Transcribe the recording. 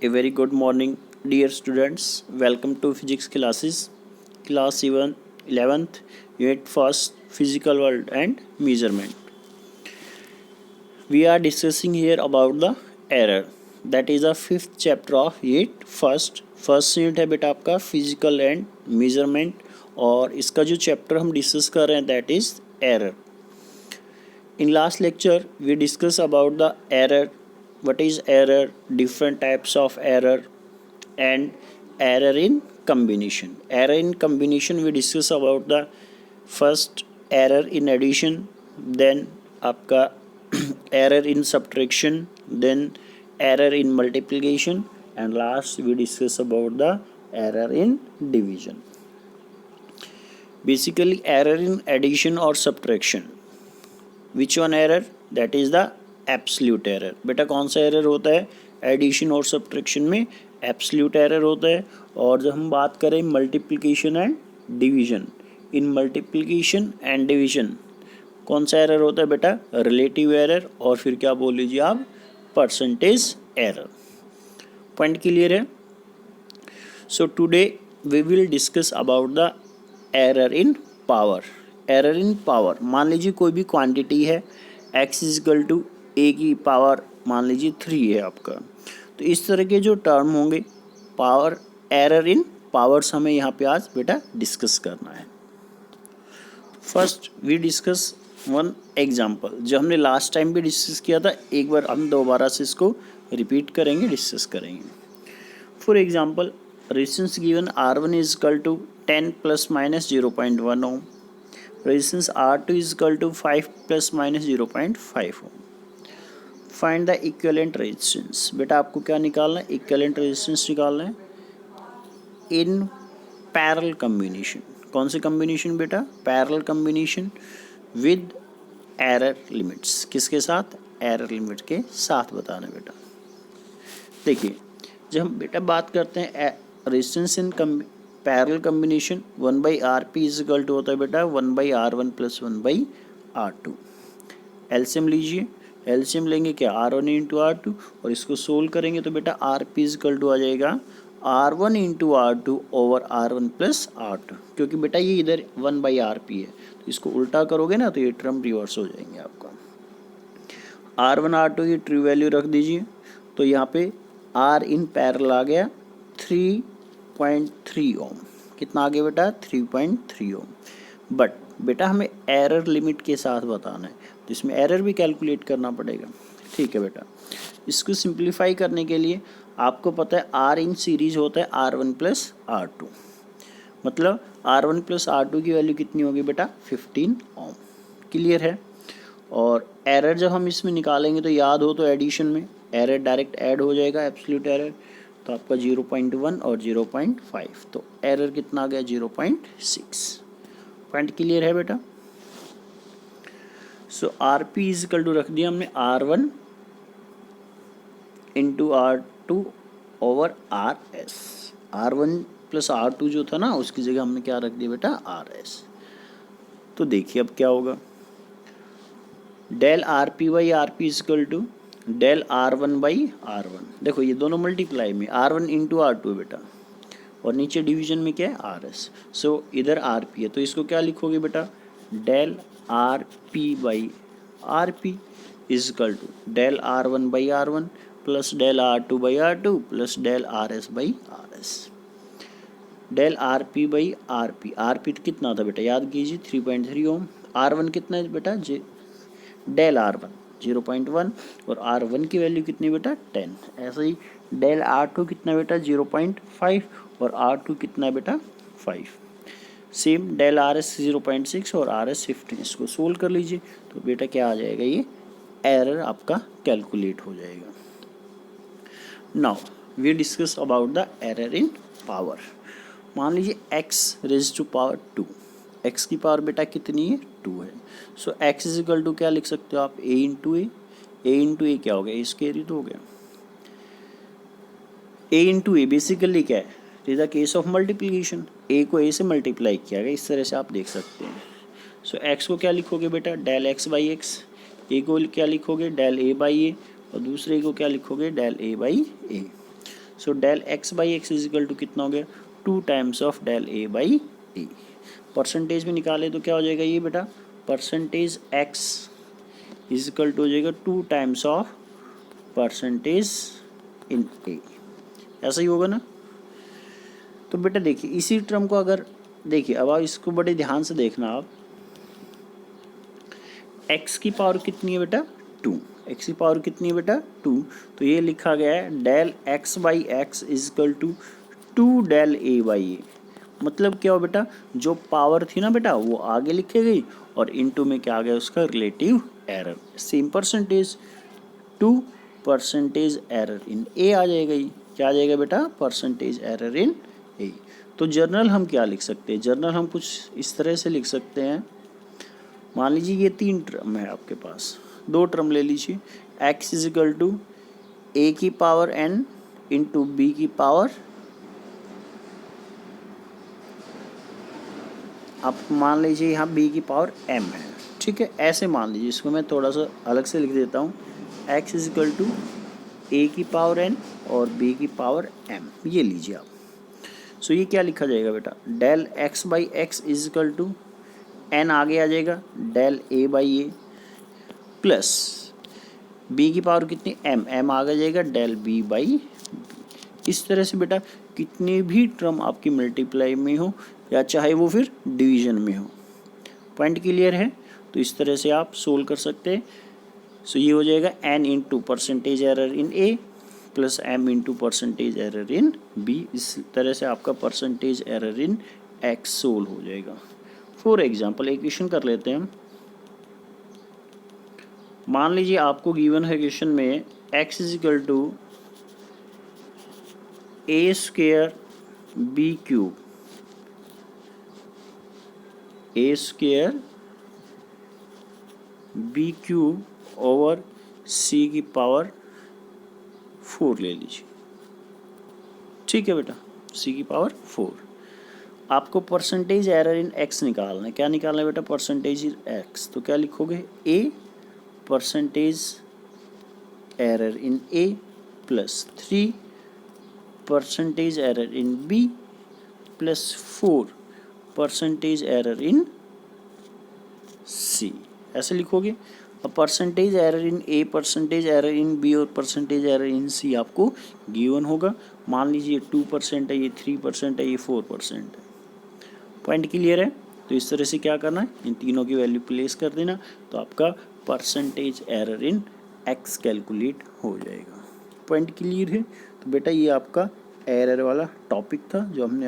A very good morning, dear students. Welcome to physics classes, class 11th, unit first, physical world and measurement. We are discussing here about the error. That is the fifth chapter of unit first. First unit है बेटा आपका physical and measurement और इसका जो chapter हम discuss कर रहे हैं that is error. In last lecture, we discussed about the error, what is error, different types of error, and error in combination. Error in combination, we discuss about the first error in addition, then आपका error in subtraction, then error in multiplication, and last we discuss about the error in division. Basically, error in addition or subtraction. Which one error? That is the absolute error. बेटा कौन सा error होता है? Addition और subtraction में absolute error होता है. और जब हम बात करें multiplication and division, in multiplication and division कौन सा एरर होता है बेटा? रिलेटिव एरर और फिर क्या बोल लीजिए आप? Percentage error. पॉइंट क्लियर है? So today we will discuss about the error in power. Error in power, मान लीजिए कोई भी क्वांटिटी है x इजिकल टू ए की पावर मान लीजिए 3 है आपका. तो इस तरह के जो टर्म होंगे पावर, एरर इन पावर्स हमें यहाँ पे आज बेटा डिस्कस करना है. First we discuss one example जो हमने लास्ट टाइम भी डिस्कस किया था. एक बार हम दोबारा से इसको रिपीट करेंगे, डिस्कस करेंगे. For example resistance given R1 is equal to 10 plus minus 0.1 ohm. Resistance R2 is equal to 5 plus minus 0.5 ohm. Find the equivalent resistance. बेटा आपको क्या निकालना है? Equivalent resistance निकालना है in parallel combination. कौन से combination बेटा? Parallel combination with error limits. किसके साथ? Error limit के साथ बताना बेटा. देखिए जब हम बेटा बात करते हैं resistance in parallel combination 1/RP is equal to होता है बेटा 1/R1 प्लस 1/R2. एलसीएम लीजिए, एलसीएम लेंगे क्या? R1 इंटू R2 और इसको सोल्व करेंगे तो बेटा RP इज इक्वल टू आ जाएगा R1 into R2 over R1 plus R2. क्योंकि बेटा ये इधर 1/RP है तो इसको उल्टा करोगे ना तो ये टर्म रिवर्स हो जाएंगे आपका. R1 R2 की ट्रू वैल्यू रख दीजिए तो यहाँ पे R इन पैरेलल आ गया 3.3 ओम. कितना आ गया बेटा? 3.3 ओम. बट बेटा हमें एरर लिमिट के साथ बताना है तो इसमें एरर भी कैलकुलेट करना पड़ेगा. ठीक है बेटा, इसको सिंप्लीफाई करने के लिए आपको पता है आर इन सीरीज होता है R1 प्लस R2. मतलब R1 प्लस R2 की वैल्यू कितनी होगी बेटा? 15 ओम. क्लियर है? और एरर जब हम इसमें निकालेंगे तो याद हो तो एडिशन में एरर डायरेक्ट ऐड हो जाएगा, एब्सोल्यूट एरर. तो आपका 0.1 और 0.5 तो एरर कितना आ गया? 0.6. पॉइंट क्लियर है बेटा? सो RP इज इक्वल टू रख दिया हमने R1 into R2 over RS. R1 plus R2 जो था ना उसकी जगह हमने क्या रख दिया बेटा? RS. तो देखिए अब क्या होगा. Del RP by RP is equal to del R1 by R1. देखो ये दोनों मल्टीप्लाई में R1 इंटू R2 है बेटा और नीचे डिवीजन में क्या है? RS. सो इधर RP है तो इसको क्या लिखोगे बेटा? Del RP by RP is equal to del R1 by R1 plus del R2 by R2 plus del RS by RS. Del RP by RP कितना था बेटा? याद कीजिए 3.3 ओम. R1 कितना है बेटा? डेल R1 0.1 और R1 की वैल्यू कितनी बेटा? 10. ऐसे ही डेल R2 कितना बेटा? 0.5 और R2 कितना बेटा? 5. सेम डेल RS 0.6 और RS 15. इसको सोल्व कर लीजिए तो बेटा क्या आ जाएगा? ये एरर आपका कैलकुलेट हो जाएगा. Now we discuss about the error in power. मान लीजिए x raise to power 2. x की पावर बेटा कितनी है? 2 है. So x is equal to क्या लिख सकते हो आप? a इंटू ए क्या हो गया? ए स्क्वायर ही तो हो गया. a इंटू ए बेसिकली क्या है? It is the case of multiplication. a को a से मल्टीप्लाई किया गया, इस तरह से आप देख सकते हैं. सो x को क्या लिखोगे बेटा? Del x by x. a को क्या लिखोगे? डेल a बाई ए और दूसरे को क्या लिखोगे? Del a by a. So del x by x is equal to कितना हो गया 2 times of del a by a. Percentage में निकाले तो क्या हो जाएगा ये बेटा percentage x is equal to हो जाएगा 2 times of percentage in a. ऐसा ही होगा ना। तो बेटा देखिए इसी टर्म को अगर देखिए अब आप इसको बड़े ध्यान से देखना आप x की पावर कितनी है बेटा 2 x की पावर कितनी है बेटा 2 तो ये लिखा गया है del x by x is equal to 2 del a by a. मतलब क्या हो बेटा जो पावर थी ना बेटा वो आगे लिखी गई और इनटू में क्या आ गया उसका relative error same percentage 2 percentage error in A आ जाएगा। ये क्या आ जाएगा बेटा परसेंटेज एरर इन ए। तो जर्नल हम क्या लिख सकते हैं जर्नल हम कुछ इस तरह से लिख सकते हैं। मान लीजिए ये 3 टर्म है आपके पास 2 टर्म ले लीजिए x इज इक्वल टू ए की पावर n इंटू बी की पावर आप मान लीजिए यहाँ b की पावर m है ठीक है। ऐसे मान लीजिए इसको मैं थोड़ा सा अलग से लिख देता हूँ x इज इक्वल टू ए की पावर n और b की पावर m ये लीजिए आप। सो ये क्या लिखा जाएगा बेटा del x by x is equal to n आगे आ जाएगा del a by a plus b की पावर कितनी m आगे जाएगा डेल b बाई बी। इस तरह से बेटा कितने भी टर्म आपकी मल्टीप्लाई में हो या चाहे वो फिर डिवीजन में हो पॉइंट क्लियर है। तो इस तरह से आप सोल्व कर सकते हैं। सो ये हो जाएगा n into percentage error in a plus m into percentage error in b। इस तरह से आपका परसेंटेज एरर इन x सोल्व हो जाएगा। फॉर एग्जाम्पल एक क्वेश्चन कर लेते हैं हम। मान लीजिए आपको गिवन है क्वेश्चन में x is equal to A square B cube A square B cube over C की पावर 4 ले लीजिए ठीक है बेटा सी की पावर 4। आपको परसेंटेज एरर इन एक्स निकालना है। क्या निकालना है बेटा परसेंटेज इन एक्स तो क्या लिखोगे A percentage error in A plus 3 percentage error in B plus 4 percentage error in C ऐसे लिखोगे। अब percentage error in A percentage error in B और परसेंटेज एरर इन सी आपको गिवन होगा। मान लीजिए 2% है ये 3% है ये 4% है। पॉइंट क्लियर है। तो इस तरह से क्या करना है इन तीनों की वैल्यू प्लेस कर देना तो आपका परसेंटेज एरर इन एक्स कैलकुलेट हो जाएगा। पॉइंट क्लियर है। तो बेटा ये आपका एरर वाला टॉपिक था जो हमने